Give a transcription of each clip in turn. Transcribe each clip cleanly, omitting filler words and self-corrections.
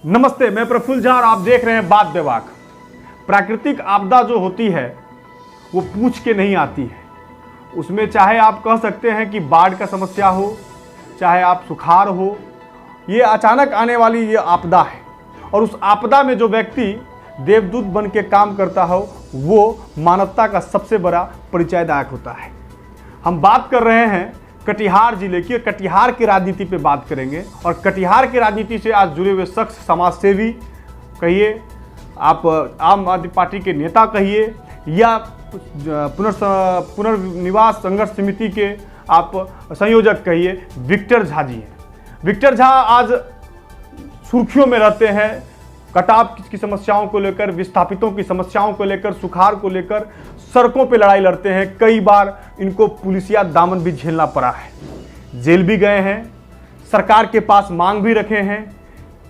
नमस्ते, मैं प्रफुल्ल झा और आप देख रहे हैं बात बेबाक। प्राकृतिक आपदा जो होती है वो पूछ के नहीं आती है। उसमें चाहे आप कह सकते हैं कि बाढ़ का समस्या हो, चाहे आप सुखाड़ हो, ये अचानक आने वाली ये आपदा है। और उस आपदा में जो व्यक्ति देवदूत बन के काम करता हो वो मानवता का सबसे बड़ा परिचयदायक होता है। हम बात कर रहे हैं कटिहार जिले की। कटिहार की राजनीति पे बात करेंगे और कटिहार की राजनीति से आज जुड़े हुए शख्स, समाजसेवी कहिए, आप आम आदमी पार्टी के नेता कहिए, या पुनर्निवास संघर्ष समिति के आप संयोजक कहिए, विक्टर झा जी हैं। विक्टर झा आज सुर्खियों में रहते हैं कटाव की समस्याओं को लेकर, विस्थापितों की समस्याओं को लेकर, सुखाड़ को लेकर सड़कों पे लड़ाई लड़ते हैं। कई बार इनको पुलिसिया दामन भी झेलना पड़ा है, जेल भी गए हैं, सरकार के पास मांग भी रखे हैं।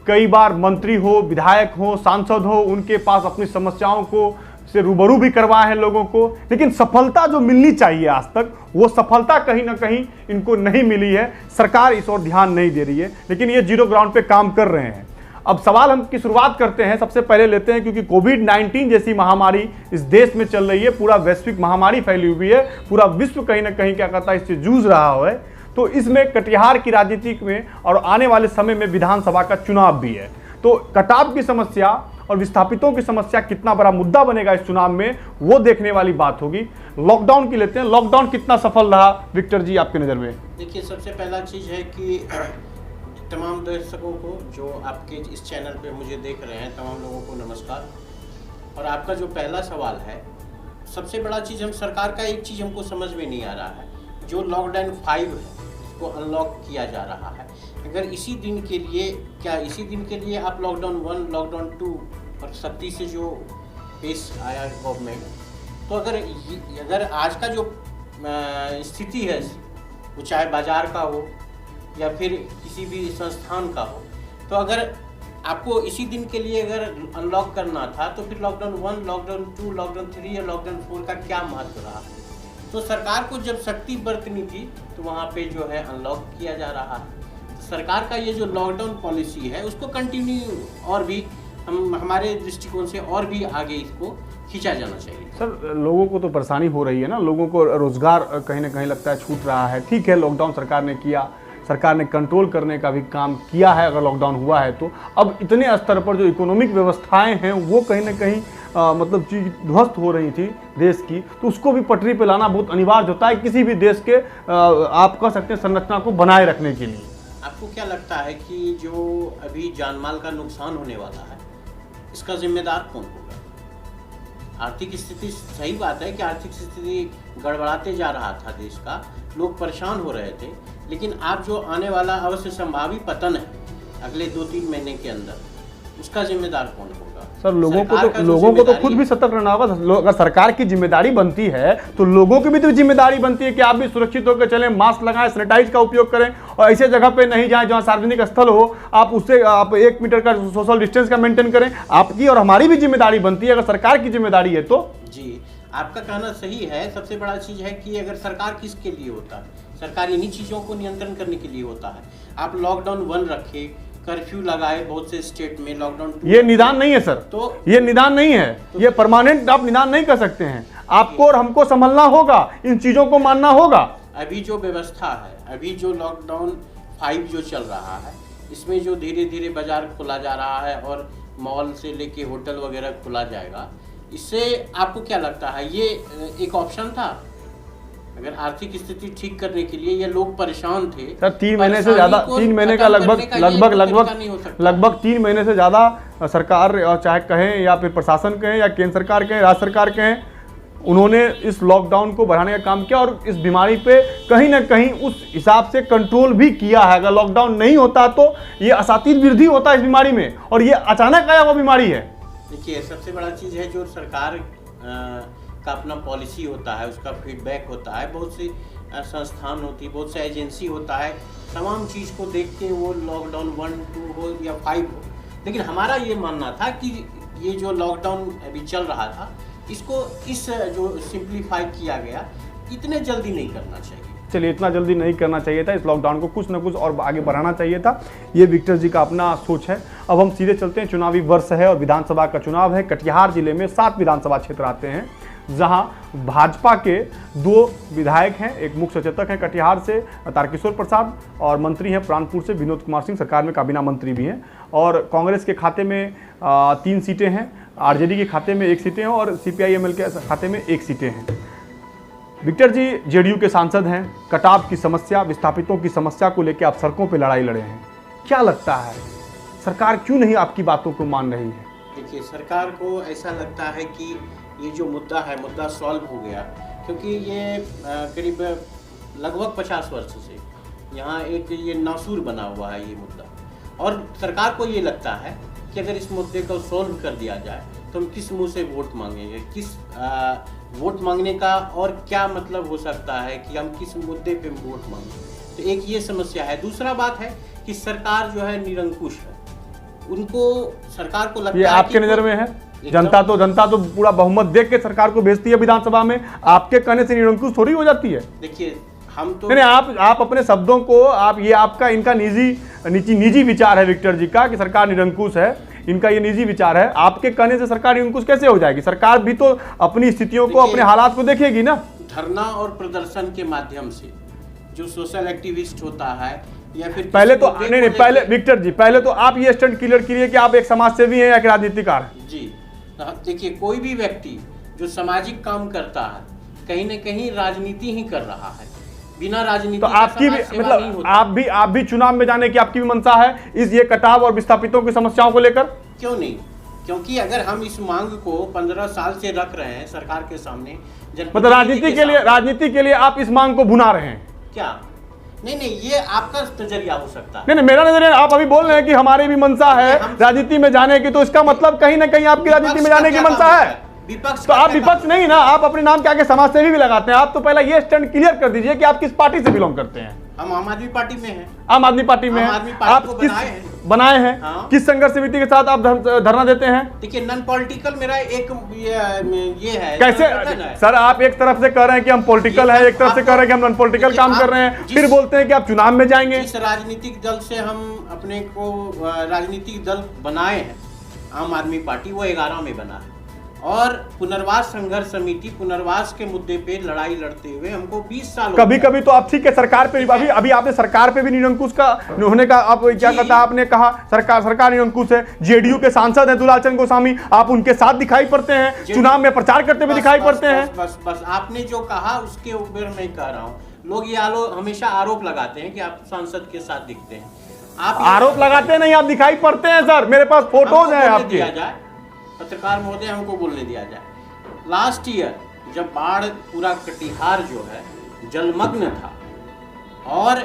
कई बार मंत्री हो, विधायक हो, सांसद हो, उनके पास अपनी समस्याओं को से रूबरू भी करवाए हैं लोगों को। लेकिन सफलता जो मिलनी चाहिए आज तक, वो सफलता कहीं ना कहीं इनको नहीं मिली है। सरकार इस ओर ध्यान नहीं दे रही है, लेकिन ये जीरो ग्राउंड पे काम कर रहे हैं। अब सवाल हम की शुरुआत करते हैं, सबसे पहले लेते हैं, क्योंकि कोविड-19 जैसी महामारी इस देश में चल रही है, पूरा वैश्विक महामारी फैली हुई है, पूरा विश्व कहीं ना कहीं क्या कहता है इससे जूझ रहा है। तो इसमें कटिहार की राजनीति में और आने वाले समय में विधानसभा का चुनाव भी है। तो कटाव की समस्या और विस्थापितों की समस्या कितना बड़ा मुद्दा बनेगा इस चुनाव में, वो देखने वाली बात होगी। लॉकडाउन की लेते हैं, लॉकडाउन कितना सफल रहा विक्टर जी आपकी नज़र में? देखिए, सबसे पहला चीज़ है कि तमाम दर्शकों को जो आपके इस चैनल पे मुझे देख रहे हैं, तमाम लोगों को नमस्कार। और आपका जो पहला सवाल है, सबसे बड़ा चीज़ हम सरकार का एक चीज़ हमको समझ में नहीं आ रहा है, जो लॉकडाउन 5 है उसको अनलॉक किया जा रहा है। अगर इसी दिन के लिए, क्या इसी दिन के लिए आप लॉकडाउन 1, लॉकडाउन 2 और सख्ती से जो पेश आया गवर्नमेंट, तो अगर आज का जो स्थिति है वो चाहे बाजार का हो या फिर किसी भी संस्थान का हो, तो अगर आपको इसी दिन के लिए अगर अनलॉक करना था तो फिर लॉकडाउन 1, लॉकडाउन 2, लॉकडाउन 3 या लॉकडाउन 4 का क्या महत्व रहा? तो सरकार को जब सख्ती बरतनी थी तो वहाँ पे जो है अनलॉक किया जा रहा है। तो सरकार का ये जो लॉकडाउन पॉलिसी है उसको कंटिन्यू और भी हमारे दृष्टिकोण से और भी आगे इसको खींचा जाना चाहिए। सर, लोगों को तो परेशानी हो रही है ना, लोगों को रोजगार कहीं ना कहीं लगता है छूट रहा है। ठीक है, लॉकडाउन सरकार ने किया, सरकार ने कंट्रोल करने का भी काम किया है अगर लॉकडाउन हुआ है तो। अब इतने स्तर पर जो इकोनॉमिक व्यवस्थाएं हैं वो कहीं ना कहीं मतलब चीज़ ध्वस्त हो रही थी देश की, तो उसको भी पटरी पे लाना बहुत अनिवार्य होता है किसी भी देश के आप कह सकते हैं संरचना को बनाए रखने के लिए। आपको क्या लगता है कि जो अभी जानमाल का नुकसान होने वाला है, इसका जिम्मेदार कौन होगा? आर्थिक स्थिति, सही बात है कि आर्थिक स्थिति गड़बड़ाते जा रहा था देश का, लोग परेशान हो रहे थे, लेकिन आप जो आने वाला अवश्य संभावी पतन है अगले 2-3 महीने के अंदर, उसका जिम्मेदार कौन होगा? सर, लोगों को तो खुद भी सतर्क रहना होगा। अगर सरकार की जिम्मेदारी बनती है तो लोगों की भी तो जिम्मेदारी बनती है कि आप भी सुरक्षित होकर चलें, मास्क लगाएं, सैनिटाइज का उपयोग करें और ऐसे जगह पे नहीं जाएं जहां सार्वजनिक स्थल हो, आप 1 मीटर का सोशल डिस्टेंस का मेंटेन करें। आपकी और हमारी भी जिम्मेदारी बनती है अगर सरकार की जिम्मेदारी है तो। जी, आपका कहना सही है। सबसे बड़ा चीज़ है कि अगर सरकार किसके लिए होता है, सरकार इन्हीं चीज़ों को नियंत्रण करने के लिए होता है। आप लॉकडाउन 1 रखे, कर्फ्यू लगाए बहुत से स्टेट में, लॉकडाउन 2 ये निदान नहीं है सर, तो ये निदान नहीं है, तो ये परमानेंट आप निदान नहीं कर सकते हैं। आपको और हमको संभलना होगा, इन चीज़ों को मानना होगा। अभी जो व्यवस्था है, अभी जो लॉकडाउन 5 जो चल रहा है, इसमें जो धीरे धीरे बाजार खुला जा रहा है और मॉल से लेके होटल वगैरह खुला जाएगा, इससे आपको क्या लगता है ये एक ऑप्शन था? अगर आर्थिक स्थिति ठीक करने के लिए ये लोग परेशान थे सर, 3 महीने से ज़्यादा, 3 महीने का लगभग 3 महीने से ज़्यादा सरकार, चाहे कहें या फिर प्रशासन कहें या केंद्र सरकार कहें, राज्य सरकार कहें, उन्होंने इस लॉकडाउन को बढ़ाने का काम किया और इस बीमारी पे कहीं ना कहीं उस हिसाब से कंट्रोल भी किया है। अगर लॉकडाउन नहीं होता तो ये असातिल वृद्धि होता है इस बीमारी में, और ये अचानक आया हुआ बीमारी है। देखिए, सबसे बड़ा चीज़ है जो सरकार का अपना पॉलिसी होता है, उसका फीडबैक होता है, बहुत सी संस्थान होती है, बहुत सा एजेंसी होता है, तमाम चीज़ को देख के वो लॉकडाउन 1, 2 हो या 5 हो। लेकिन हमारा ये मानना था कि ये जो लॉकडाउन अभी चल रहा था, इसको इस जो सिंप्लीफाई किया गया, इतने जल्दी नहीं करना चाहिए। चलिए इतना जल्दी नहीं करना चाहिए था, इस लॉकडाउन को कुछ ना कुछ और आगे बढ़ाना चाहिए था। ये विक्टर जी का अपना सोच है। अब हम सीधे चलते हैं, चुनावी वर्ष है और विधानसभा का चुनाव है। कटिहार जिले में 7 विधानसभा क्षेत्र आते हैं, जहां भाजपा के 2 विधायक हैं, एक मुख्य सचेतक हैं कटिहार से तारकिशोर प्रसाद और मंत्री हैं प्राणपुर से विनोद कुमार सिंह, सरकार में काबीना मंत्री भी हैं। और कांग्रेस के खाते में 3 सीटें हैं, आरजेडी के खाते में 1 सीटें हैं और CPI-ML के खाते में 1 सीटें हैं। विक्टर जी जेडीयू के सांसद हैं, कटाव की समस्या, विस्थापितों की समस्या को लेकर आप सड़कों पर लड़ाई लड़े हैं। क्या लगता है सरकार क्यों नहीं आपकी बातों को मान रही है? देखिए, सरकार को ऐसा लगता है कि ये जो मुद्दा है, मुद्दा सॉल्व हो गया, क्योंकि ये करीब लगभग 50 वर्ष से यहाँ एक ये नासूर बना हुआ है ये मुद्दा। और सरकार को ये लगता है कि अगर इस मुद्दे को सॉल्व कर दिया जाए तो हम किस मुंह से वोट मांगेंगे, किस वोट मांगने का और क्या मतलब हो सकता है कि हम किस मुद्दे पे वोट मांगें। तो एक ये समस्या है। दूसरा बात है कि सरकार जो है निरंकुश है, उनको सरकार को लगता है, ये आपके नज़र में है? जनता तो पूरा बहुमत देख के सरकार को भेजती है विधानसभा में, आपके कहने से निरंकुश थोड़ी हो जाती है। देखिए, हम तो नहीं, आप अपने शब्दों को ये आपका इनका निजी विचार है विक्टर जी का कि सरकार निरंकुश है, इनका ये निजी विचार है। आपके कहने से सरकार निरंकुश कैसे हो जाएगी? सरकार भी तो अपनी स्थितियों को, अपने हालात को देखेगी ना। धरना और प्रदर्शन के माध्यम से जो सोशल एक्टिविस्ट होता है या फिर पहले तो नहीं, पहले विक्टर जी पहले तो आप ये स्टैंड क्लियर कीजिए कि आप एक समाज सेवी हैं या एक राजनीतिकार हैं। जी देखिए, कोई भी व्यक्ति जो सामाजिक काम करता है कहीं न कहीं राजनीति ही कर रहा है। बिना राजनीति तो आपकी भी मतलब आप भी चुनाव में जाने की आपकी भी मंशा है इस ये कटाव और विस्थापितों की समस्याओं को लेकर? क्यों नहीं, क्योंकि अगर हम इस मांग को 15 साल से रख रहे हैं सरकार के सामने, मतलब राजनीति के लिए आप इस मांग को भुना रहे हैं क्या? नहीं, ये आपका नजरिया हो सकता है। नहीं, मेरा नजरिया, आप अभी बोल रहे हैं कि हमारी भी मंशा है राजनीति में जाने की, तो इसका मतलब कहीं ना कहीं आपकी राजनीति में जाने की मंशा है। विपक्ष तो आप विपक्ष नहीं ना, आप अपने नाम के आगे समाज सेवी भी लगाते हैं। आप तो पहला ये स्टैंड क्लियर कर दीजिए कि आप किस पार्टी से बिलोंग करते हैं। हम आम आदमी पार्टी में हैं। आम आदमी पार्टी में आप किस बनाए हैं? हाँ। किस संघर्ष समिति के साथ आप धरना देते हैं? देखिए, नॉन पॉलिटिकल मेरा एक ये है। कैसे सर, आप एक तरफ से कह रहे हैं कि हम पॉलिटिकल है, एक तरफ से कह रहे हैं कि हम नॉन पॉलिटिकल काम कर रहे हैं, फिर बोलते हैं कि आप चुनाव में जाएंगे। जिस राजनीतिक दल से हम अपने को राजनीतिक दल बनाए हैं, आम आदमी पार्टी, वो 11 में बना है और पुनर्वास संघर्ष समिति पुनर्वास के मुद्दे पे लड़ाई लड़ते हुए हमको 20 साल कभी तो आप ठीक है सरकार पे अभी आपने सरकार पे भी निरंकुश का होने का आप क्या कहता है? आपने कहा सरकार निरंकुश है। जेडीयू के सांसद हैं दुलाल चंद गोस्वामी, आप उनके साथ दिखाई पड़ते हैं, चुनाव में प्रचार करते हुए दिखाई पड़ते हैं। बस आपने जो कहा उसके ऊपर मैं कह रहा हूँ, लोग ये हमेशा आरोप लगाते हैं कि आप सांसद के साथ दिखते हैं। आप आरोप लगाते नहीं, आप दिखाई पड़ते हैं सर, मेरे पास फोटोज हैं आपके। पत्रकार महोदय, हमको बोलने दिया जाए। लास्ट ईयर जब बाढ़ पूरा कटिहार जो है जलमग्न था और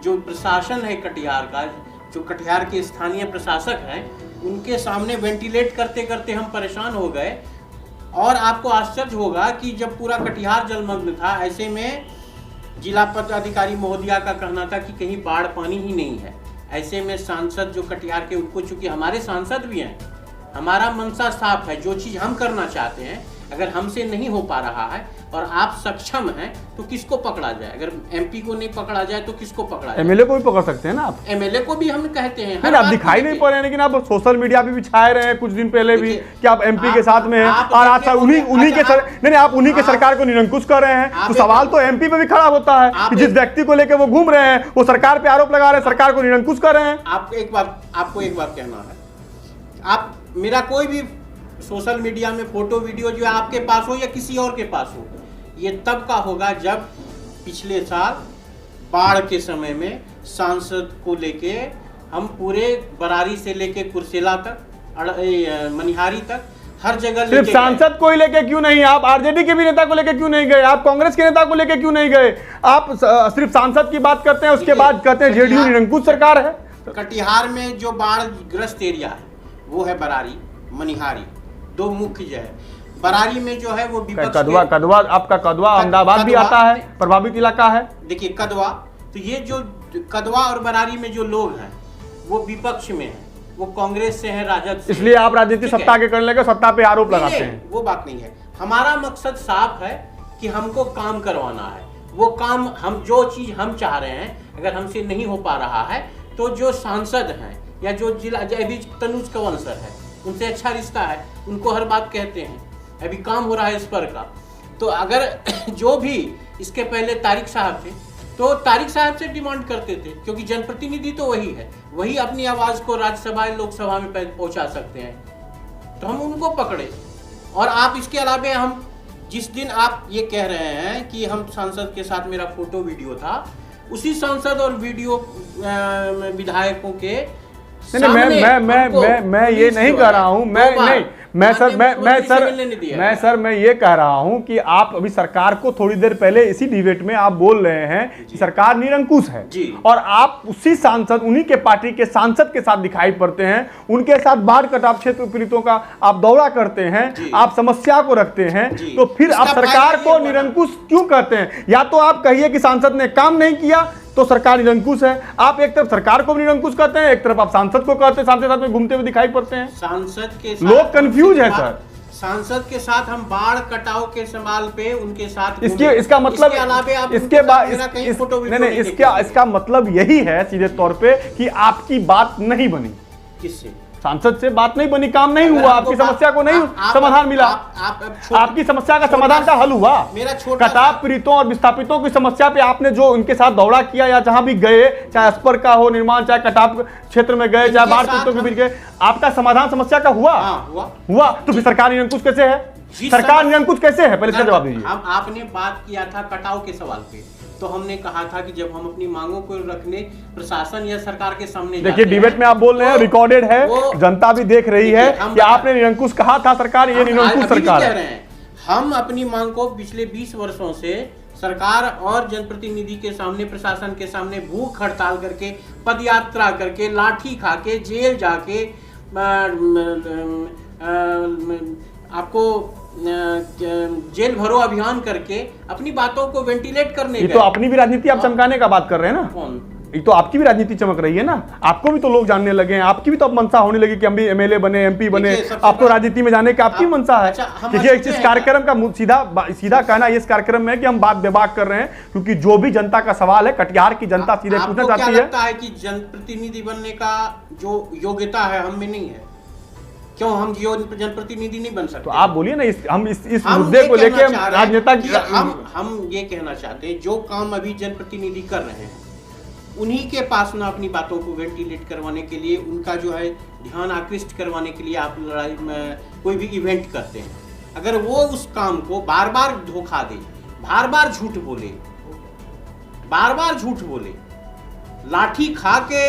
जो प्रशासन है कटिहार का, जो कटिहार के स्थानीय प्रशासक हैं, उनके सामने वेंटिलेट करते करते हम परेशान हो गए। और आपको आश्चर्य होगा कि जब पूरा कटिहार जलमग्न था, ऐसे में जिला पदाधिकारी महोदया का कहना था कि कहीं बाढ़ पानी ही नहीं है। ऐसे में सांसद जो कटिहार के, उनको चूंकि हमारे सांसद भी हैं, हमारा मंशा साफ है, जो चीज हम करना चाहते हैं अगर हमसे नहीं हो पा रहा है और आप सक्षम हैं तो किसको पकड़ा जाए? अगर एमपी को नहीं पकड़ा जाए तो किसको पकड़ा जाए? एमएलए को भी पकड़ सकते हैं ना आप। एमएलए को भी हम कहते हैं। नहीं, आप दिखाई नहीं पड़ रहे हैं, लेकिन आप सोशल मीडिया पे भी छाए रहे हैं कुछ दिन पहले भी कि आप एमपी के साथ में हैं और आज आप उन्हीं के सरकार को निरंकुश कर रहे हैं। तो सवाल तो एमपी पे भी खड़ा होता है कि जिस व्यक्ति को लेकर वो घूम रहे हैं वो सरकार पे आरोप लगा रहे हैं, सरकार को निरंकुश कर रहे हैं। आपको एक बात कहना है, आप मेरा कोई भी सोशल मीडिया में फोटो वीडियो जो आपके पास हो या किसी और के पास हो, ये तब का होगा जब पिछले साल बाढ़ के समय में सांसद को लेके हम पूरे बरारी से लेके कुर्सेला तक, मनिहारी तक, हर जगह सिर्फ सांसद को ही लेके क्यों नहीं? आप आरजेडी के भी नेता को लेके क्यों नहीं गए? आप कांग्रेस के नेता को लेके क्यों नहीं गए? आप सिर्फ सांसद की बात करते हैं, उसके बाद कहते हैं जेडीयू निरंकुश सरकार है। कटिहार में जो बाढ़ ग्रस्त एरिया है वो है बरारी, मनिहारी, 2 मुख्य जो है। बरारी में जो है वो कदवा आपका कदवा अहमदाबाद भी आता है, प्रभावित इलाका है। देखिए कदवा, तो ये जो कदवा और बरारी में जो लोग हैं वो विपक्ष में है, वो कांग्रेस से है, राजद से। इसलिए आप राजनीति सत्ता के करने लगे, सत्ता पे आरोप लगाते हैं। वो बात नहीं है। हमारा मकसद साफ है कि हमको काम करवाना है। वो काम हम जो चीज़ हम चाह रहे हैं अगर हमसे नहीं हो पा रहा है तो जो सांसद हैं या जो जिला अभी तनुज कंवर सर है उनसे अच्छा रिश्ता है, उनको हर बात कहते हैं, अभी काम हो रहा है इस पर का। तो अगर जो भी इसके पहले तारिक साहब थे तो तारिक साहब से डिमांड करते थे, क्योंकि जनप्रतिनिधि तो वही है, वही अपनी आवाज़ को राज्यसभा लोकसभा में पहुंचा सकते हैं, तो हम उनको पकड़े। और आप इसके अलावा हम जिस दिन आप ये कह रहे हैं कि हम सांसद के साथ मेरा फोटो वीडियो था, उसी सांसद और वीडियो विधायकों के मैं ये नहीं कह रहा हूं, मैं ये कह रहा हूं कि आप अभी सरकार को थोड़ी देर पहले इसी डिबेट में आप बोल रहे हैं कि सरकार निरंकुश है और आप उसी सांसद उन्हीं के पार्टी के सांसद के साथ दिखाई पड़ते हैं, उनके साथ बाढ़ कटाव क्षेत्र पीड़ितों का आप दौरा करते हैं, आप समस्या को रखते हैं, तो फिर आप सरकार को निरंकुश क्यों कहते हैं? या तो आप कहिए कि सांसद ने काम नहीं किया तो सरकार निरंकुश है। आप एक तरफ सरकार को भी निरंकुश कहते हैं, एक तरफ आप सांसद को कहते हैं, साथ में घूमते हुए दिखाई पड़ते हैं। सांसद के लोग कंफ्यूज है सर। सांसद के साथ हम बाढ़ कटाव के सवाल पे उनके साथ इसका मतलब इसके बाद इसका मतलब यही है सीधे तौर पे कि आपकी बात नहीं बनी, किससे? सांसद से बात नहीं बनी, काम नहीं हुआ, आपकी समस्या को नहीं समाधान मिला, आपकी समस्या का समाधान का हल हुआ। कटाव पीड़ितों और विस्थापितों की समस्या पे आपने जो उनके साथ दौरा किया या जहां भी गए, चाहे अस्पर का हो निर्माण, चाहे कटाव क्षेत्र में गए, चाहे बाढ़ पीड़ितों के बीच गए, आपका समाधान समस्या का हुआ। तो फिर सरकार निरंकुश कैसे है? सरकार निरंकुश कैसे है? पहले इसका जवाब दीजिए। आपने बात किया था कटाव के सवाल पे, तो हमने कहा था कि जब हम अपनी मांगों को रखने प्रशासन या सरकार के सामने, देखिए डिबेट में आप बोल रहे हैं, रिकॉर्डेड है, जनता भी देख रही है कि आपने निरंकुश कहा था, सरकार ये निरंकुश सरकार है। हम अपनी मांग को पिछले 20 वर्षों से सरकार और जनप्रतिनिधि के सामने, प्रशासन के सामने भूख हड़ताल करके, पदयात्रा करके, लाठी खा के, जेल जाके, आपको जेल भरो अभियान करके अपनी बातों को वेंटिलेट करने, ये तो अपनी भी राजनीति आप चमकाने का बात कर रहे हैं ना। कौन? ये तो आपकी भी राजनीति चमक रही है ना, आपको भी तो लोग जानने लगे हैं, आपकी भी तो अब मनसा होने लगी कि हम भी एमएलए बने, एमपी बने, आपको राजनीति में जाने की आपकी मनसा है। देखिए इस कार्यक्रम का सीधा कहना इस कार्यक्रम में कि हम बात बेबाक कर रहे हैं, क्योंकि जो भी जनता का सवाल है, कटिहार की जनता सीधे पूछना चाहती है। लगता है कि जनप्रतिनिधि बनने का जो योग्यता है हम में नहीं है, क्यों हम जनप्रतिनिधि नहीं बन सकते? तो आप बोलिए ना, हम इस मुद्दे को लेकर राजनेता हम ये कहना चाहते हैं, जो काम अभी जनप्रतिनिधि कर रहे हैं उन्हीं के पास ना अपनी बातों को वेंटिलेट करवाने के लिए, उनका जो है ध्यान आकृष्ट करवाने के लिए आप लड़ाई में कोई भी इवेंट करते हैं। अगर वो उस काम को बार बार धोखा दे, बार बार झूठ बोले, लाठी खा के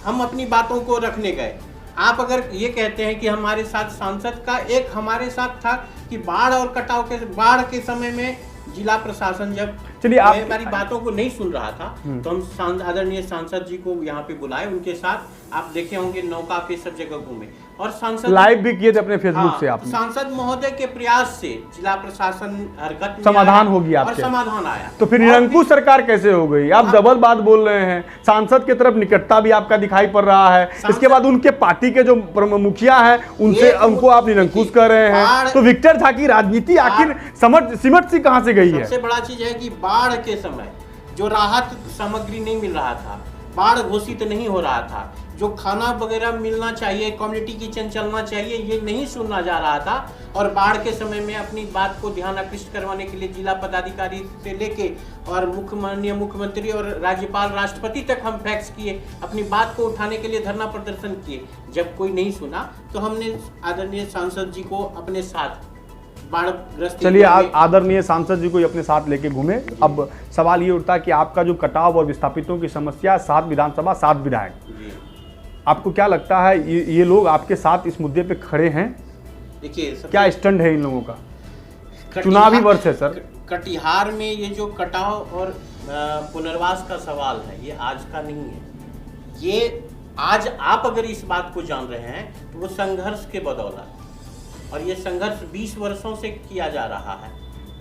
हम अपनी बातों को रखने गए। आप अगर ये कहते हैं कि हमारे साथ सांसद का एक हमारे साथ था कि बाढ़ के समय में जिला प्रशासन जब हमारी बातों को नहीं सुन रहा था तो हम आदरणीय सांसद जी को यहाँ पे बुलाए, उनके साथ आप देखे होंगे नौका पे सब जगह घूमे और सांसद लाइव भी किए थे अपने फेसबुक से। आपने सांसद महोदय के प्रयास से जिला प्रशासन हरकत में समाधान हो गया और समाधान आया। तो फिर निरंकुश सरकार कैसे हो गई? आप डबल बात बोल रहे हैं। सांसद की तरफ निकटता भी आपका दिखाई पड़ रहा है, इसके बाद उनके पार्टी के जो मुखिया है उनको आप निरंकुश कर रहे हैं। तो विक्टर झा की राजनीति आखिर सिमट सी कहां से गई है? सबसे बड़ा चीज है कि बाढ़ के समय जो राहत सामग्री नहीं मिल रहा था, बाढ़ घोषित नहीं हो रहा था, जो खाना वगैरह मिलना चाहिए, कम्युनिटी किचन चलना चाहिए, ये नहीं सुनना जा रहा था। और बाढ़ के समय में अपनी बात को ध्यान आकृष्ट करवाने के लिए जिला पदाधिकारी से लेके और माननीय मुख्यमंत्री और राज्यपाल राष्ट्रपति तक हम फैक्स किए, अपनी बात को उठाने के लिए धरना प्रदर्शन किए। जब कोई नहीं सुना तो हमने आदरणीय सांसद जी को अपने साथ बाढ़ग्रस्त, चलिए आदरणीय सांसद जी को अपने साथ लेके घूमे। अब सवाल ये उठता है कि आपका जो कटाव और विस्थापितों की समस्या, 7 विधानसभा 7 विधायक, आपको क्या लगता है ये लोग आपके साथ इस मुद्दे पे खड़े हैं? देखिए क्या स्टैंड है इन लोगों का? चुनावी वर्ष है सर। कटिहार में ये जो कटाव और पुनर्वास का सवाल है, ये आज का नहीं है। ये आज आप अगर इस बात को जान रहे हैं तो वो संघर्ष के बदौलत, और ये संघर्ष 20 वर्षों से किया जा रहा है,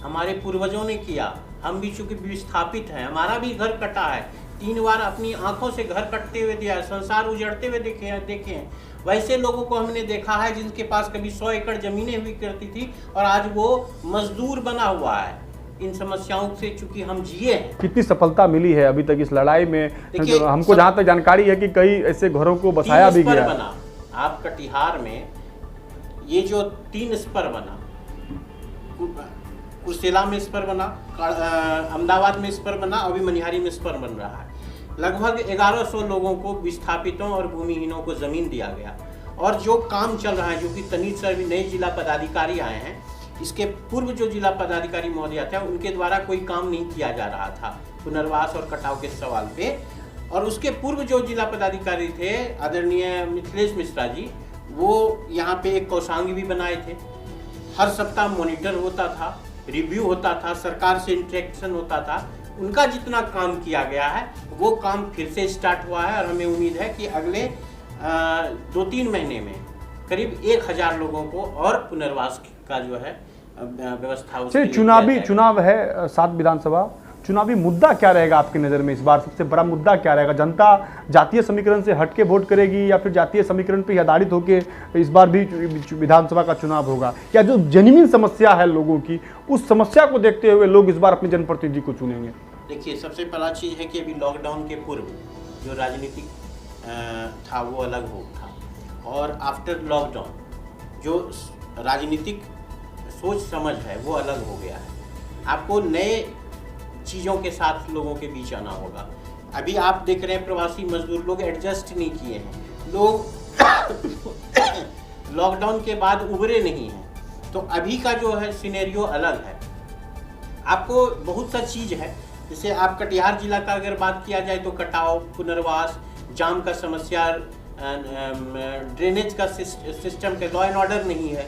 हमारे पूर्वजों ने किया। हम भी चूंकि विस्थापित हैं, हमारा भी घर कटा है, 3 बार अपनी आंखों से घर कटते हुए दिया है, संसार उजड़ते हुए देखे हैं। वैसे लोगों को हमने देखा है जिनके पास कभी 100 एकड़ जमीनें हुई करती थी और आज वो मजदूर बना हुआ है, इन समस्याओं से चूंकि हम जिए हैं। कितनी सफलता मिली है अभी तक इस लड़ाई में? देखिए, हमको जहाँ तक जानकारी है कि कई ऐसे घरों को बसाया भी गया। बना आप कटिहार में ये जो 3 स्पर बना, कुर्सेला में स्पर बना, अहमदाबाद में स्पर बना, अभी मनिहारी में स्पर बन रहा है। लगभग 1100 लोगों को, विस्थापितों और भूमिहीनों को जमीन दिया गया। और जो काम चल रहा है, जो कि तनीत सर भी नए जिला पदाधिकारी आए हैं, इसके पूर्व जो जिला पदाधिकारी महोदय थे उनके द्वारा कोई काम नहीं किया जा रहा था पुनर्वास और कटाव के सवाल पे। और उसके पूर्व जो जिला पदाधिकारी थे आदरणीय मिथिलेश मिश्रा जी, वो यहाँ पे एक कोषांग भी बनाए थे। हर सप्ताह मॉनिटर होता था, रिव्यू होता था, सरकार से इंटरेक्शन होता था। उनका जितना काम किया गया है वो काम फिर से स्टार्ट हुआ है और हमें उम्मीद है कि अगले 2-3 महीने में करीब 1000 लोगों को और पुनर्वास का जो है व्यवस्था। चुनाव है 7 विधानसभा, चुनावी मुद्दा क्या रहेगा आपकी नज़र में? इस बार सबसे बड़ा मुद्दा क्या रहेगा? जनता जातीय समीकरण से हटके वोट करेगी या फिर जातीय समीकरण पर आधारित होकर इस बार भी विधानसभा का चुनाव होगा? या जो जेन्युइन समस्या है लोगों की, उस समस्या को देखते हुए लोग इस बार अपने जनप्रतिनिधि को चुनेंगे? देखिए, सबसे पहला चीज़ है कि अभी लॉकडाउन के पूर्व जो राजनीतिक था वो अलग हो था, और आफ्टर लॉकडाउन जो राजनीतिक सोच समझ है वो अलग हो गया है। आपको नए चीज़ों के साथ लोगों के बीच आना होगा। अभी आप देख रहे हैं प्रवासी मजदूर लोग एडजस्ट नहीं किए हैं, लोग लॉकडाउन के बाद उभरे नहीं हैं। तो अभी का जो है सिनेरियो अलग है। आपको बहुत सा चीज़ है, जैसे आप कटिहार जिला का अगर बात किया जाए तो कटाव, पुनर्वास, जाम का समस्या, ड्रेनेज का सिस्टम के लॉ एंड ऑर्डर नहीं है।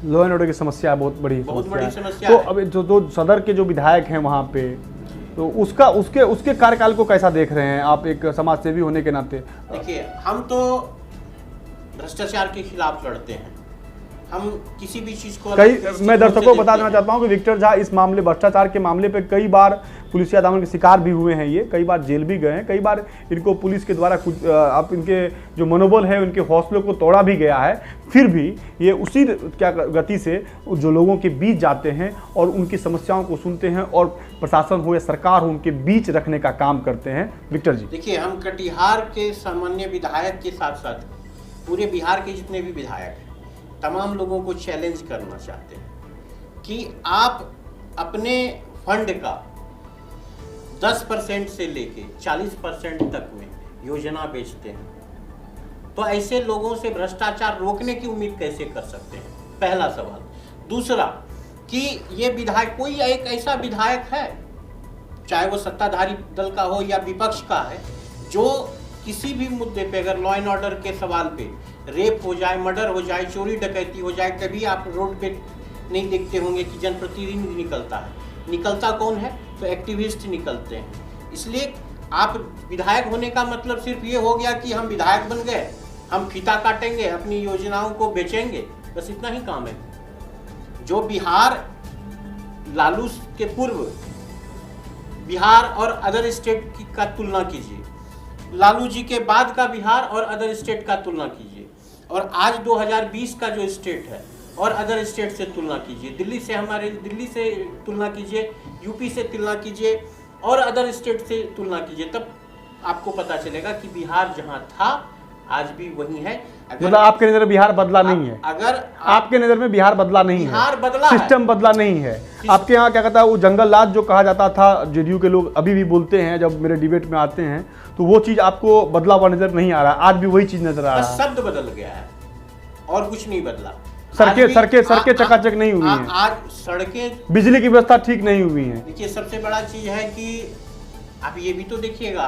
लॉ एंड ऑर्डर की समस्या बहुत बड़ी समस्या तो है। अब जो सदर के जो विधायक हैं वहाँ पे, तो उसके कार्यकाल को कैसा देख रहे हैं आप एक समाज सेवी होने के नाते? देखिए, हम तो भ्रष्टाचार के खिलाफ लड़ते हैं। हम किसी भी चीज को मैं दर्शकों को बता देना चाहता हूं कि विक्टर झा इस मामले भ्रष्टाचार के मामले पे कई बार पुलिसिया दमन के शिकार भी हुए हैं। ये कई बार जेल भी गए हैं, कई बार इनको पुलिस के द्वारा कुछ आप इनके जो मनोबल है उनके हौसलों को तोड़ा भी गया है। फिर भी ये उसी क्या गति से जो लोगों के बीच जाते हैं और उनकी समस्याओं को सुनते हैं और प्रशासन हो या सरकार हो उनके बीच रखने का काम करते हैं। विक्टर जी, देखिए, हम कटिहार के सामान्य विधायक के साथ साथ पूरे बिहार के जितने भी विधायक हैं, तमाम लोगों को चैलेंज करना चाहते हैं कि आप अपने फंड का 10% से लेके 40% तक में योजना बेचते हैं, तो ऐसे लोगों से भ्रष्टाचार रोकने की उम्मीद कैसे कर सकते हैं? पहला सवाल। दूसरा कि ये विधायक, कोई एक ऐसा विधायक है, चाहे वो सत्ताधारी दल का हो या विपक्ष का है, जो किसी भी मुद्दे पे, अगर लॉ एंड ऑर्डर के सवाल पे रेप हो जाए, मर्डर हो जाए, चोरी डकैती हो जाए, कभी आप रोड पे नहीं देखते होंगे कि जनप्रतिनिधि निकलता है। निकलता कौन है? तो एक्टिविस्ट निकलते हैं। इसलिए आप विधायक होने का मतलब सिर्फ ये हो गया कि हम विधायक बन गए, हम फीता काटेंगे, अपनी योजनाओं को बेचेंगे, बस इतना ही काम है। जो बिहार लालू के पूर्व बिहार और अदर स्टेट का तुलना कीजिए, लालू जी के बाद का बिहार और अदर स्टेट का तुलना कीजिए, और आज 2020 का जो स्टेट है और अदर स्टेट से तुलना कीजिए, दिल्ली से तुलना कीजिए, यूपी से तुलना कीजिए और अदर स्टेट से तुलना कीजिए, तब आपको पता चलेगा कि बिहार जहां था आज भी वही है। मतलब आपके नजर में बिहार बदला नहीं है? अगर आपके नजर में बिहार बदला नहीं है, बिहार बदला, सिस्टम बदला नहीं है। आपके यहाँ क्या कहता है वो जंगल राज जो कहा जाता था, जेडीयू के लोग अभी भी बोलते हैं जब मेरे डिबेट में आते हैं, तो वो चीज आपको बदला हुआ नजर नहीं आ रहा? आज भी वही चीज नजर आ रहा है? शब्द बदल गया है और कुछ नहीं बदला। सड़कें चकाचक नहीं हुई हैं, आज सड़कें, बिजली की व्यवस्था ठीक नहीं हुई है। देखिए, सबसे बड़ा चीज है कि आप ये भी तो देखिएगा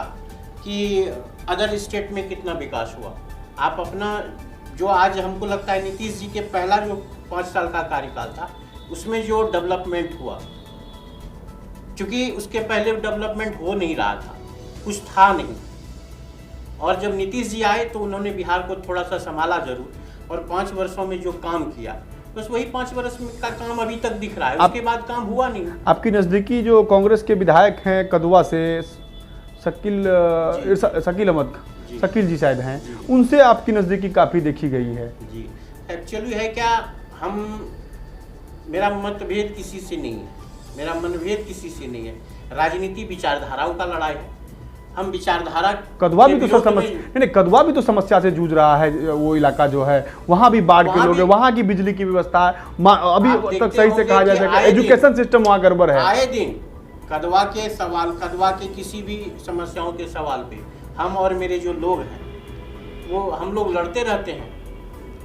कि अदर स्टेट में कितना विकास हुआ। आप अपना जो आज हमको लगता है नीतीश जी के पहला जो 5 साल का कार्यकाल था उसमें जो डेवलपमेंट हुआ, क्योंकि उसके पहले डेवलपमेंट हो नहीं रहा था, कुछ था नहीं, और जब नीतीश जी आए तो उन्होंने बिहार को थोड़ा सा संभाला जरूर, और 5 वर्षों में जो काम किया बस वही 5 वर्ष का काम अभी तक दिख रहा है, उसके बाद काम हुआ नहीं। आपकी नज़दीकी जो कांग्रेस के विधायक हैं कदवा से, शकील अहमद, शकील जी शायद हैं, उनसे आपकी नज़दीकी काफ़ी देखी गई है। जी, एक्चुअली है क्या, मेरा मतभेद किसी से नहीं है, मेरा मनभेद किसी से नहीं है। राजनीति विचारधाराओं का लड़ाई है। हम विचारधारा कदवा के भी तो विरोध समस्या में- नहीं, कदवा भी तो समस्या से जूझ रहा है। वो इलाका जो है वहाँ भी बाढ़ के वहाँ लोग भी- हैं, वहाँ की बिजली की व्यवस्था है अभी आप तक देखते सही से होंगे कहा जा कि सके, आए दिन- एजुकेशन सिस्टम वहाँ गड़बड़ है। आए दिन कदवा के सवाल, कदवा के किसी भी समस्याओं के सवाल पे हम और मेरे जो लोग हैं वो हम लोग लड़ते रहते हैं।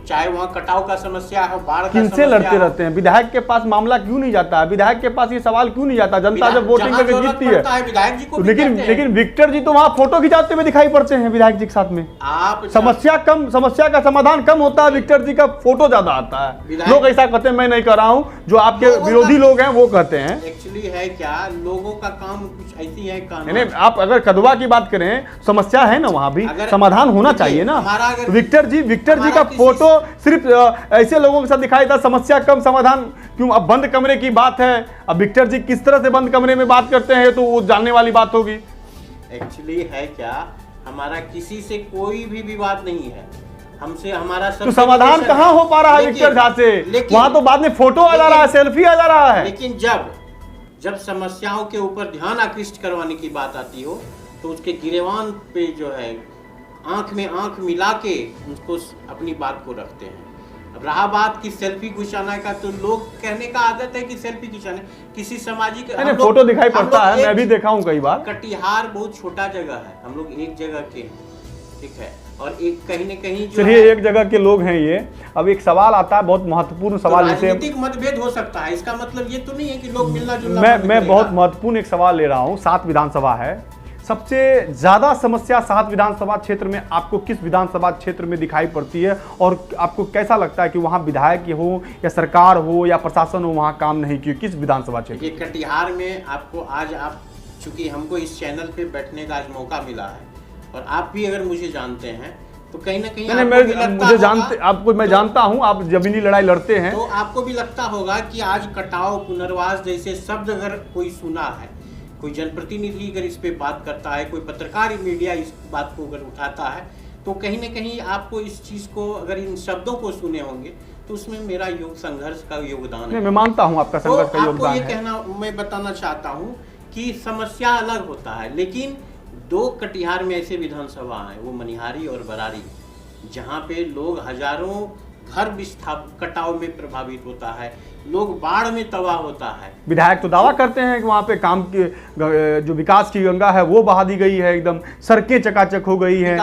चाहे वहाँ कटाव का समस्या हो, बाढ़ का किनसे समस्या लड़ते हो। रहते हैं? विधायक के पास मामला क्यों नहीं जाता? विधायक के पास ये सवाल क्यों नहीं जाता? जनता विधायक- जब वोटिंग जहाँ करके जरूरत जीतती है पड़ता है विधायक जी को तो भी लेकिन कहते हैं। लेकिन विक्टर जी तो वहाँ फोटो खिंचाते हुए दिखाई पड़ते हैं विधायक जी के साथ में। आप समस्या का समाधान कम होता है, विक्टर जी का फोटो ज्यादा आता है। विधायक- लोग ऐसा कहते हैं, मैं नहीं कर रहा हूँ, जो आपके लोगों का- विरोधी लोग हैं वो कहते हैं। एक्चुअली है क्या, लोगों का काम कुछ ऐसी है कानून। नहीं, आप अगर कदवा की बात करें, समस्या है ना, वहाँ भी अगर- समाधान होना देखिए, चाहिए ना। हमारा अगर- विक्टर जी का हमारा किसी- फोटो सिर्फ ऐसे लोगों के साथ दिखाई था, समस्या कम समाधान क्यों? अब बंद कमरे की बात है, अब विक्टर जी किस तरह से बंद कमरे में बात करते हैं तो वो जानने वाली बात होगी। एक्चुअली है क्या, हमारा किसी से कोई भी विवाद नहीं है। हमसे हमारा तो समाधान कहाँ हो पा रहा है विक्टर झा से? वहां तो बाद में फोटो आ जा रहा है, सेल्फी आ जा रहा है। लेकिन जब समस्याओं के ऊपर ध्यान आकृष्ट करवाने की बात आती हो तो उसके गिरेवान पे जो है आंख में आंख मिला के उसको अपनी बात को रखते हैं। अब रहा बात की सेल्फी खिंचाना का, तो लोग कहने का आदत है कि सेल्फी खिंचाने किसी सामाजिक नहीं, फोटो दिखाई पड़ता है, मैं भी देखा हूँ कई बार। कटिहार बहुत छोटा जगह है, हम लोग एक जगह के हैं, ठीक है, और एक कहीं न कहीं जो चलिए, है, एक जगह के लोग हैं ये। अब एक सवाल आता है, बहुत महत्वपूर्ण तो सवाल, जिसे राजनीतिक मतभेद हो सकता है, इसका मतलब ये तो नहीं है कि लोग मिलना जुलना बंद मैं करेगा। बहुत महत्वपूर्ण एक सवाल ले रहा हूं। 7 विधानसभा है, सबसे ज्यादा समस्या 7 विधानसभा क्षेत्र में आपको किस विधानसभा क्षेत्र में दिखाई पड़ती है? और आपको कैसा लगता है कि वहां विधायक हो या सरकार हो या प्रशासन हो वहां काम नहीं किए? किस विधानसभा क्षेत्र? ये कटिहार में आपको आज आप, चूंकि हमको इस चैनल पे बैठने का आज मौका मिला है और आप भी अगर मुझे जानते हैं तो कहीं ना कहीं नहीं, आपको भी लगता मुझे होगा- जानते, आपको मैं जानता हूं, आप जमीनी लड़ाई लड़ते हैं। तो आपको भी लगता होगा कि आज कटाव, पुनर्वास जैसे शब्द अगर कोई सुना है, कोई जनप्रतिनिधि अगर इस पे बात करता है, कोई पत्रकार मीडिया इस बात को अगर उठाता है, तो कहीं ना कहीं आपको इस चीज को, अगर इन शब्दों को सुने होंगे तो उसमें मेरा संघर्ष का योगदान नहीं, है। मैं मानता हूं आपका तो संघर्ष का आपको योगदान ये है। कहना, मैं बताना चाहता हूँ कि समस्या अलग होता है, लेकिन 2 कटिहार में ऐसे विधानसभा हैं, वो मनिहारी और बरारी, जहाँ पे लोग हजारों घर कटाव में प्रभावित होता है, लोग बाढ़ में तबाह होता है। विधायक तो दावा करते हैं कि वहां पे काम की जो विकास की गंगा है वो बहा दी गई है, एकदम सड़कें चकाचक हो गई हैं।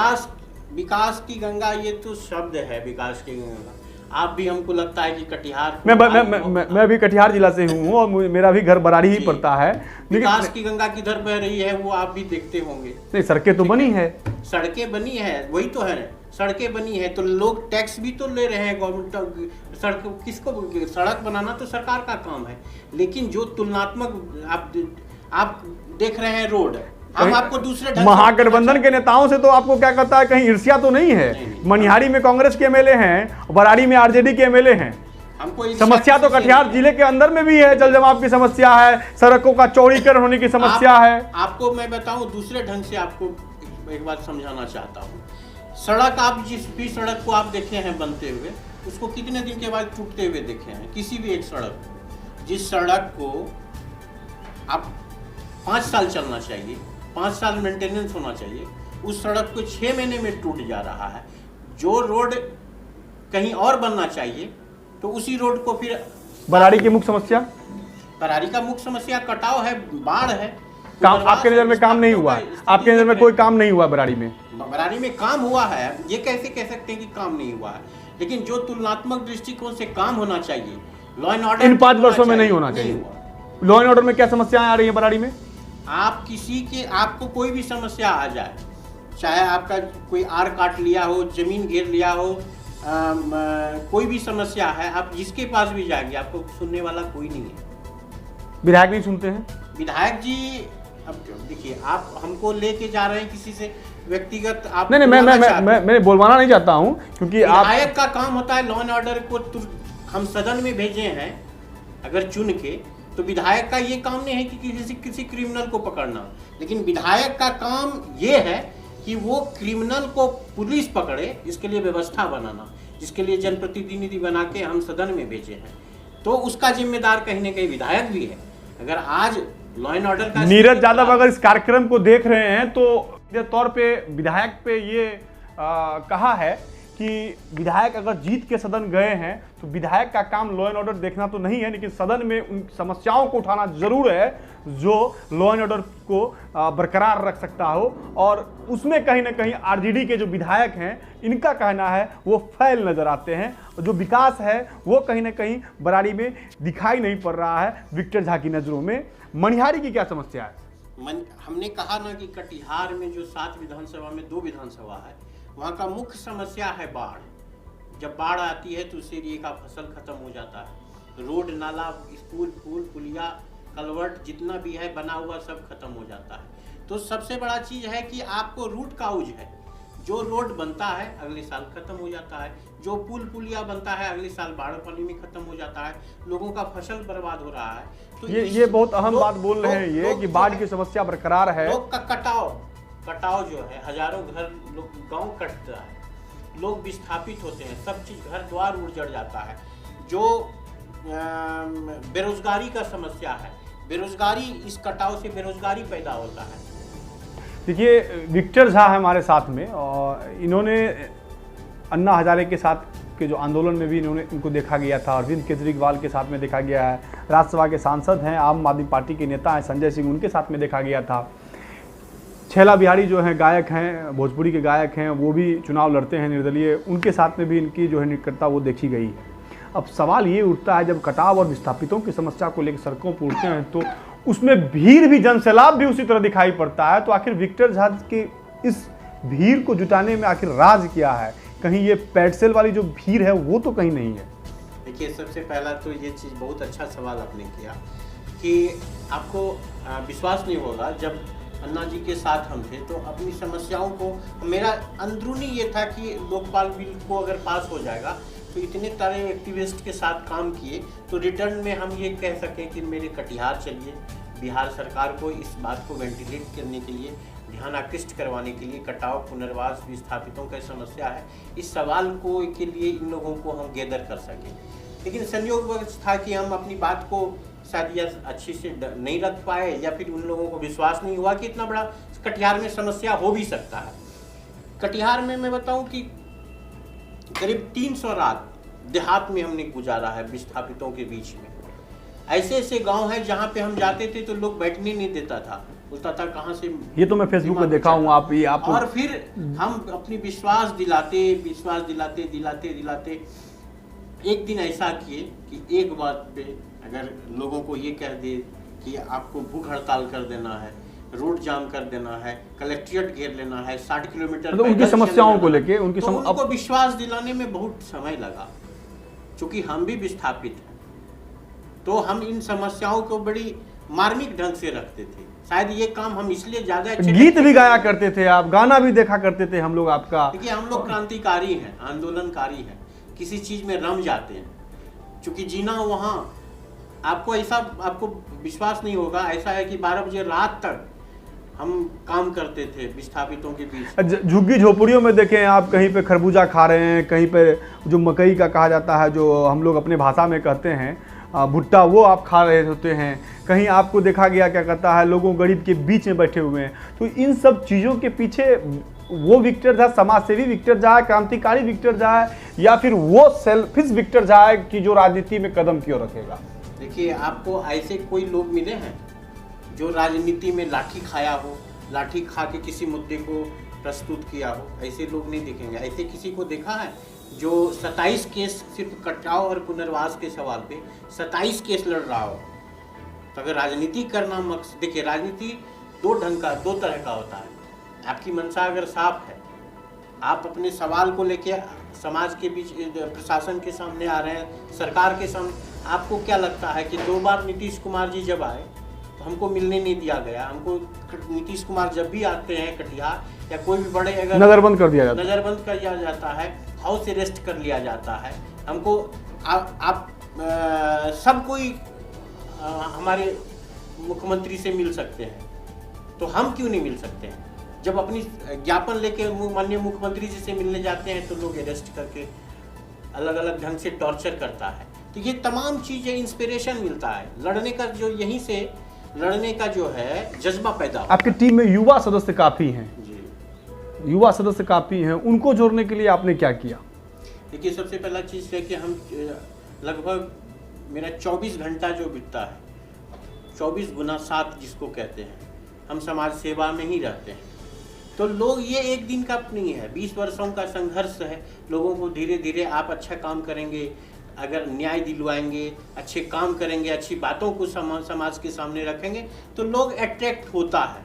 विकास की गंगा, ये तो शब्द है, विकास की गंगा। आप भी, हमको लगता है कि कटिहार, मैं भी कटिहार जिला से हूँ और मेरा भी घर बरारी ही पड़ता है। विकास की गंगा किधर बह रही है वो आप भी देखते होंगे। नहीं, सड़कें तो बनी है, सड़कें बनी है, वही तो है, सड़कें बनी है तो लोग टैक्स भी तो ले रहे हैं गवर्नमेंट। सड़क किसको, सड़क बनाना तो सरकार का काम है, लेकिन जो तुलनात्मक आप देख रहे हैं रोड, हम आपको दूसरे ढंग से महागठबंधन के नेताओं से तो आपको क्या कहता है, कहीं ईर्ष्या तो नहीं है? मनिहारी में कांग्रेस के एमएलए हैं, बरारी में आरजेडी के एमएलए हैं। हमको समस्या तो कटिहार जिले के अंदर में भी है, जल जमाव की समस्या है, सड़कों का चौड़ीकरण होने की समस्या है। आपको मैं बताऊं दूसरे ढंग से, आपको एक बात समझाना चाहता हूं। सड़क, आप जिस भी सड़क को आप देखे हैं बनते हुए, उसको कितने दिन के बाद टूटते हुए देखे हैं? किसी भी एक सड़क, जिस सड़क को आप 5 साल चलना चाहिए, 5 साल मेंटेनेंस होना चाहिए, उस सड़क को 6 महीने में टूट जा रहा है। जो रोड कहीं और बनना चाहिए तो उसी रोड को फिर, बरारी की मुख्य समस्या, बरारी का मुख्य समस्या कटाव है, बाढ़ है। काम आपके नजर में काम नहीं हुआ? आपके नजर में कोई काम नहीं हुआ बरारी में? बरारी में काम हुआ है, ये कैसे कह सकते हैं कि काम नहीं हुआ है? लेकिन जो तुलनात्मक दृष्टिकोण से काम होना चाहिए, लॉ एंड ऑर्डर इन 5 वर्षों में नहीं होना चाहिए। लॉ एंड ऑर्डर में क्या समस्याएं आ रही हैं बरारी में? आप किसी के, आपको कोई भी समस्या आ जाए, चाहे आपका कोई आर काट लिया हो, जमीन घेर लिया हो, कोई भी समस्या है, आप जिसके पास भी जाएंगे आपको सुनने वाला कोई नहीं है। विधायक नहीं सुनते हैं? विधायक जी, अब देखिए, आप हमको लेके जा रहे हैं किसी से व्यक्तिगत, आप नहीं, मैं बोलवाना नहीं चाहता हूं, क्योंकि विधायक का काम होता है लॉ एंड ऑर्डर को हम सदन में भेजे हैं अगर चुन के, तो विधायक का ये काम नहीं है कि किसी क्रिमिनल को पकड़ना, लेकिन विधायक का काम ये है कि वो क्रिमिनल को पुलिस पकड़े, इसके लिए व्यवस्था बनाना, जिसके लिए जनप्रतिनिधि बना के हम सदन में भेजे हैं। तो उसका जिम्मेदार कहीं ना कहीं विधायक भी है। अगर आज लॉ एंड ऑर्डर का नीरज यादव अगर इस कार्यक्रम को देख रहे हैं तो सीधे तौर पे विधायक पे ये कहा है कि विधायक अगर जीत के सदन गए हैं तो विधायक का काम लॉ एंड ऑर्डर देखना तो नहीं है, लेकिन सदन में उन समस्याओं को उठाना जरूर है जो लॉ एंड ऑर्डर को बरकरार रख सकता हो। और उसमें कहीं ना कहीं आरजेडी के जो विधायक हैं इनका कहना है वो फैल नजर आते हैं, और जो विकास है वो कहीं ना कहीं बराड़ी में दिखाई नहीं पड़ रहा है विक्टर झा की नजरों में। मनिहारी की क्या समस्या है? हमने कहा ना कि कटिहार में जो 7 विधानसभा में 2 विधानसभा है, वहाँ का मुख्य समस्या है बाढ़। जब बाढ़ आती है तो उस एरिए का फसल खत्म हो जाता है, रोड नाला स्कूल पुल पुलिया कलवर्ट जितना भी है बना हुआ सब खत्म हो जाता है। तो सबसे बड़ा चीज है कि आपको रूट काउज है, जो रोड बनता है अगले साल खत्म हो जाता है, जो पुल पुलिया बनता है अगले साल बाढ़ पानी में खत्म हो जाता है, लोगों का फसल बर्बाद हो रहा है। तो ये बहुत अहम बात बोल रहे हैं ये कि बाढ़ की समस्या बरकरार है। लोग का कटाव जो है, हजारों घर लोग गांव कटता है, लोग विस्थापित होते हैं, सब चीज घर द्वार उजड़ जाता है। जो बेरोजगारी का समस्या है, बेरोजगारी इस कटाव से बेरोजगारी पैदा होता है। देखिए विक्टर झा है हमारे साथ में, और इन्होंने अन्ना हजारे के साथ के जो आंदोलन में भी इनको देखा गया था, अरविंद केजरीवाल के साथ में देखा गया है, राज्यसभा के सांसद हैं, आम आदमी पार्टी के नेता हैं संजय सिंह, उनके साथ में देखा गया था। छैला बिहारी जो हैं गायक हैं, भोजपुरी के गायक हैं, वो भी चुनाव लड़ते हैं निर्दलीय, उनके साथ में भी इनकी जो है निकटता वो देखी गई है। अब सवाल ये उठता है जब कटाव और विस्थापितों की समस्या को लेकर सड़कों पर उठते हैं तो उसमें भीड़ भी, जनसैलाब भी उसी तरह दिखाई पड़ता है। तो आखिर विक्टर झा के इस भीड़ को जुटाने में आखिर राज क्या है? कहीं ये पेडसेल वाली जो भीड़ है वो तो कहीं नहीं है? देखिए सबसे पहला तो ये चीज़ बहुत अच्छा सवाल आपने किया कि आपको विश्वास नहीं होगा, जब अन्ना जी के साथ हम थे तो अपनी समस्याओं को, मेरा अंदरूनी ये था कि लोकपाल बिल को अगर पास हो जाएगा तो इतने सारे एक्टिविस्ट के साथ काम किए तो रिटर्न में हम ये कह सकें कि मेरे कटिहार चलिए, बिहार सरकार को इस बात को वेंटिलेट करने के लिए, ध्यान आकृष्ट करवाने के लिए, कटाव पुनर्वास विस्थापितों की समस्या है, इस सवाल को के लिए इन लोगों को हम गैदर कर सकें। लेकिन संयोगवश था कि हम अपनी बात को शायद या अच्छी से नहीं रख पाए, या फिर उन लोगों को विश्वास नहीं हुआ कि इतना बड़ा कटिहार में समस्या हो भी सकता है। कटिहार में मैं बताऊं कि करीब 300 रात देहात में हमने गुजारा है विस्थापितों के बीच में। ऐसे ऐसे गांव हैं जहां पे हम जाते थे तो लोग बैठने नहीं देता था, बोलता था कहाँ से। ये तो मैं फेसबुक पे देखा हूँ आप और फिर हम अपनी विश्वास दिलाते एक दिन ऐसा किए कि एक बात पे अगर लोगों को ये कह दे कि आपको भूख हड़ताल कर देना है, रोड जाम कर देना है, कलेक्ट्रेट घेर लेना है, 60 किलोमीटर तो उनकी समस्याओं को लेके उनको विश्वास दिलाने में बहुत समय लगा। चूंकि हम भी विस्थापित हैं तो हम इन समस्याओं को बड़ी मार्मिक ढंग से रखते थे। शायद ये काम हम इसलिए ज्यादा गीत भी गाया करते थे, आप गाना भी देखा करते थे हम लोग आपका। देखिए हम लोग क्रांतिकारी हैं, आंदोलनकारी हैं, किसी चीज में रम जाते हैं। चूंकि जीना वहाँ आपको विश्वास नहीं होगा, ऐसा है कि 12 बजे रात तक हम काम करते थे विस्थापितों के बीच। झुग्गी झोपड़ियों में देखें आप, कहीं पे खरबूजा खा रहे हैं, कहीं पे जो मकई का कहा जाता है, जो हम लोग अपने भाषा में कहते हैं भुट्टा, वो आप खा रहे होते हैं। कहीं आपको देखा गया क्या करता है, लोगों गरीब के बीच में बैठे हुए हैं। तो इन सब चीज़ों के पीछे वो विक्टर झा समाजसेवी विक्टर झा है, क्रांतिकारी विक्टर झा है, या फिर वो सेल्फिश विक्टर झा है कि जो राजनीति में कदम क्यों रखेगा? देखिए आपको ऐसे कोई लोग मिले हैं जो राजनीति में लाठी खाया हो, लाठी खा के किसी मुद्दे को प्रस्तुत किया हो? ऐसे लोग नहीं दिखेंगे। ऐसे किसी को देखा है जो 27 केस सिर्फ कटाव और पुनर्वास के सवाल पे 27 केस लड़ रहा हो? तो अगर राजनीति करना मकसद, देखिए राजनीति दो तरह का होता है। आपकी मंशा अगर साफ है, आप अपने सवाल को लेके समाज के बीच, प्रशासन के सामने आ रहे हैं, सरकार के सामने, आपको क्या लगता है कि 2 बार नीतीश कुमार जी जब आए तो हमको मिलने नहीं दिया गया? हमको नीतीश कुमार जब भी आते हैं कटिहार या कोई भी बड़े, अगर नजरबंद कर दिया जाता है, हाउस अरेस्ट कर लिया जाता है। हमको सब कोई हमारे मुख्यमंत्री से मिल सकते हैं, तो हम क्यों नहीं मिल सकते हैं? जब अपनी ज्ञापन लेके माननीय मुख्यमंत्री जी से मिलने जाते हैं तो लोग अरेस्ट करके अलग अलग ढंग से टॉर्चर करता है। देखिए तमाम चीज़ें इंस्पिरेशन मिलता है, लड़ने का जो यहीं से लड़ने का जो है जज्बा पैदा होता आपकी टीम में युवा सदस्य काफ़ी हैं, है। जी युवा सदस्य काफ़ी हैं, उनको जोड़ने के लिए आपने क्या किया? देखिए सबसे पहला चीज़ है कि हम लगभग मेरा 24 घंटा जो बीतता है, 24 गुना 7 जिसको कहते हैं, हम समाज सेवा में ही रहते हैं। तो लोग ये एक दिन का नहीं है, 20 वर्षों का संघर्ष है। लोगों को धीरे धीरे आप अच्छा काम करेंगे, अगर न्याय दिलवाएंगे, अच्छे काम करेंगे, अच्छी बातों को समाज के सामने रखेंगे तो लोग अट्रैक्ट होता है,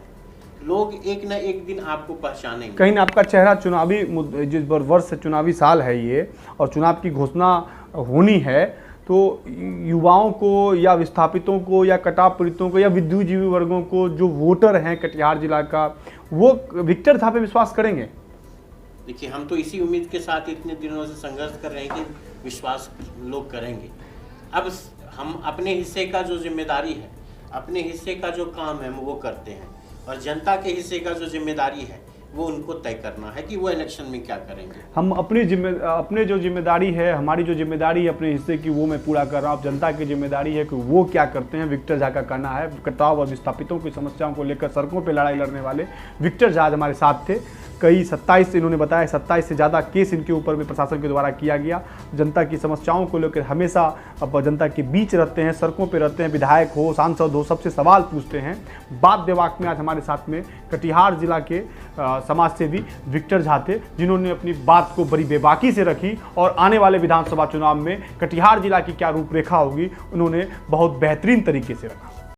लोग एक ना एक दिन आपको पहचानेंगे। कहीं ना आपका चेहरा चुनावी जिस वर्ष चुनावी साल है ये और चुनाव की घोषणा होनी है, तो युवाओं को या विस्थापितों को या कटाव पीड़ितों को या विद्युजीवी वर्गों को जो वोटर हैं कटिहार जिला का, वो विक्टर झा पे विश्वास करेंगे? देखिए हम तो इसी उम्मीद के साथ इतने दिनों से संघर्ष कर रहे हैं कि विश्वास लोग करेंगे। अब हम अपने हिस्से का जो जिम्मेदारी है, अपने हिस्से का जो काम है वो करते हैं, और जनता के हिस्से का जो जिम्मेदारी है वो उनको तय करना है कि वो इलेक्शन में क्या करेंगे। हम अपने जो जिम्मेदारी है, हमारी जो जिम्मेदारी है अपने हिस्से की, वो मैं पूरा कर रहा हूँ। जनता की जिम्मेदारी है कि वो क्या करते हैं, विक्टर झा का करना है। कटाव और विस्थापितों की समस्याओं को लेकर सड़कों पर लड़ाई लड़ने वाले विक्टर झा हमारे साथ थे। कई 27 इन्होंने बताया, 27 से ज़्यादा केस इनके ऊपर भी प्रशासन के द्वारा किया गया। जनता की समस्याओं को लेकर हमेशा जनता के बीच रहते हैं, सड़कों पे रहते हैं, विधायक हो, सांसद हो, सबसे सवाल पूछते हैं। बात बेबाक में आज हमारे साथ में कटिहार जिला के समाज सेवी विक्टर झा थे, जिन्होंने अपनी बात को बड़ी बेबाकी से रखी और आने वाले विधानसभा चुनाव में कटिहार जिला की क्या रूपरेखा होगी उन्होंने बहुत बेहतरीन तरीके से रखा।